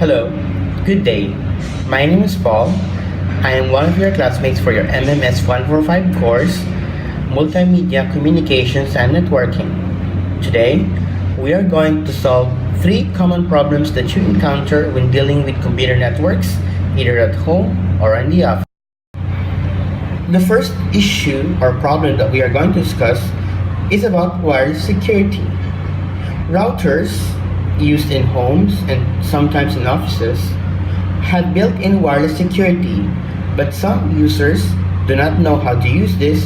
Hello, good day. My name is Paul. I am one of your classmates for your MMS 145 course, Multimedia Communications and Networking. Today, we are going to solve three common problems that you encounter when dealing with computer networks, either at home or in the office. The first issue or problem that we are going to discuss is about wireless security. Routers used in homes and sometimes in offices have built-in wireless security, but some users do not know how to use this,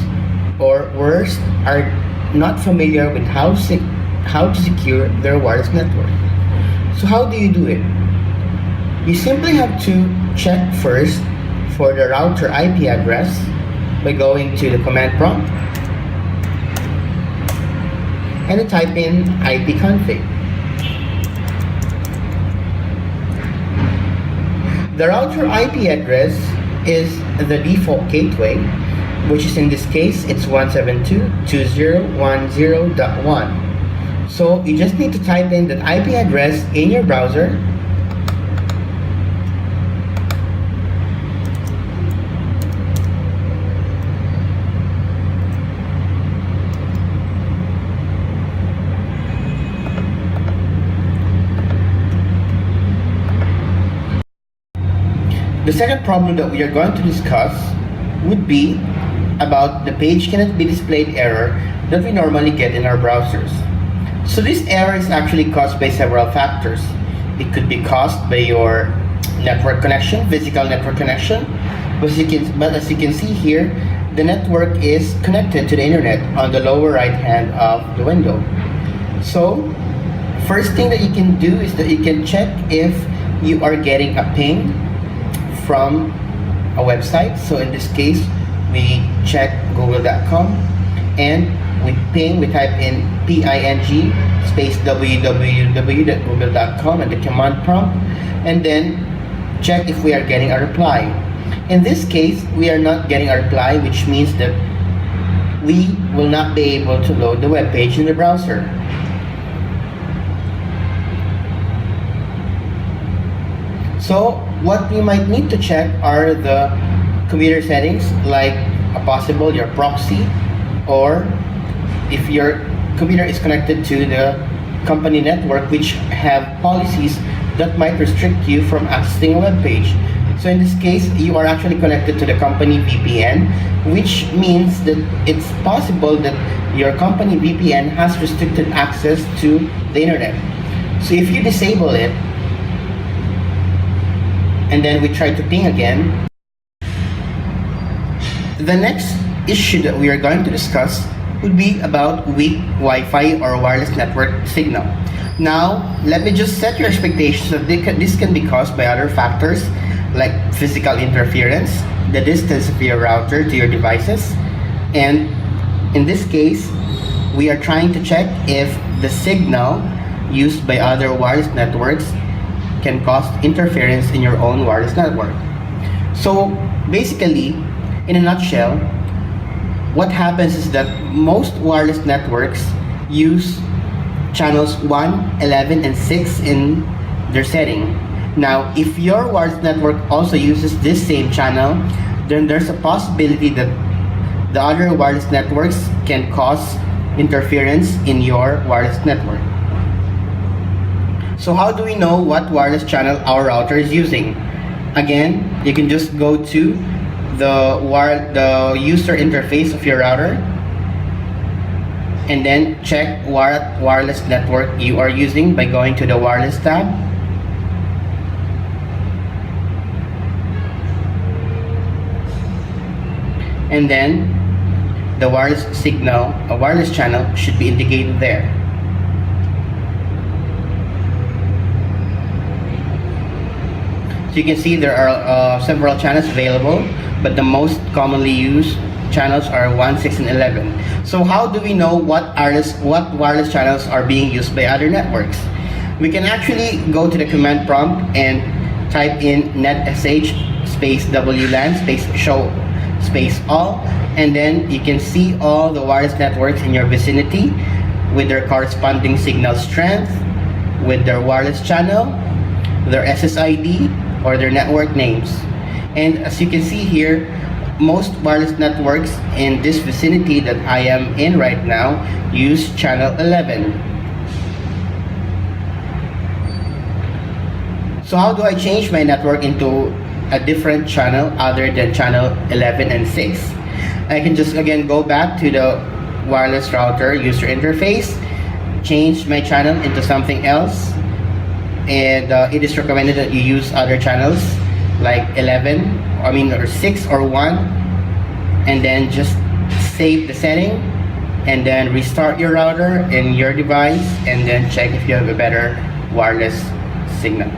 or worse, are not familiar with how to secure their wireless network. So how do you do it? You simply have to check first for the router IP address by going to the command prompt and type in ipconfig. The router IP address is the default gateway, which is in this case, it's 172.20.10.1. So you just need to type in that IP address in your browser. The second problem that we are going to discuss would be about the page cannot be displayed error that we normally get in our browsers. So this error is actually caused by several factors. It could be caused by your network connection, physical network connection, but as you can see here, the network is connected to the internet on the lower right hand of the window. So first thing that you can do is that you can check if you are getting a ping from a website. So in this case, we check google.com and we type in ping space www.google.com and the command prompt, and then check if we are getting a reply. In this case, we are not getting a reply, which means that we will not be able to load the web page in the browser. So what we might need to check are the computer settings, like your proxy, or if your computer is connected to the company network, which have policies that might restrict you from accessing a web page. So in this case, you are actually connected to the company VPN, which means that it's possible that your company VPN has restricted access to the internet. So if you disable it, and then we try to ping again, the next issue that we are going to discuss would be about weak Wi-Fi or wireless network signal. Now, let me just set your expectations that this can be caused by other factors like physical interference, the distance of your router to your devices, and in this case, we are trying to check if the signal used by other wireless networks can cause interference in your own wireless network. So basically, in a nutshell, what happens is that most wireless networks use channels 1, 11, and 6 in their setting. Now, if your wireless network also uses this same channel, then there's a possibility that the other wireless networks can cause interference in your wireless network. So how do we know what wireless channel our router is using? Again, you can just go to the user interface of your router and then check what wireless network you are using by going to the wireless tab. And then the wireless signal, a wireless channel, should be indicated there. So you can see there are several channels available, but the most commonly used channels are 1, 6, and 11. So how do we know what wireless channels are being used by other networks? We can actually go to the command prompt and type in netsh space wlan space show space all, and then you can see all the wireless networks in your vicinity with their corresponding signal strength, with their wireless channel, their SSID, or their network names. And as you can see here, most wireless networks in this vicinity that I am in right now use channel 11. So how do I change my network into a different channel other than channel 11 and 6? I can just again go back to the wireless router user interface, change my channel into something else, and it is recommended that you use other channels like 11, or 6 or 1, and then just save the setting, and then restart your router and your device, and then check if you have a better wireless signal.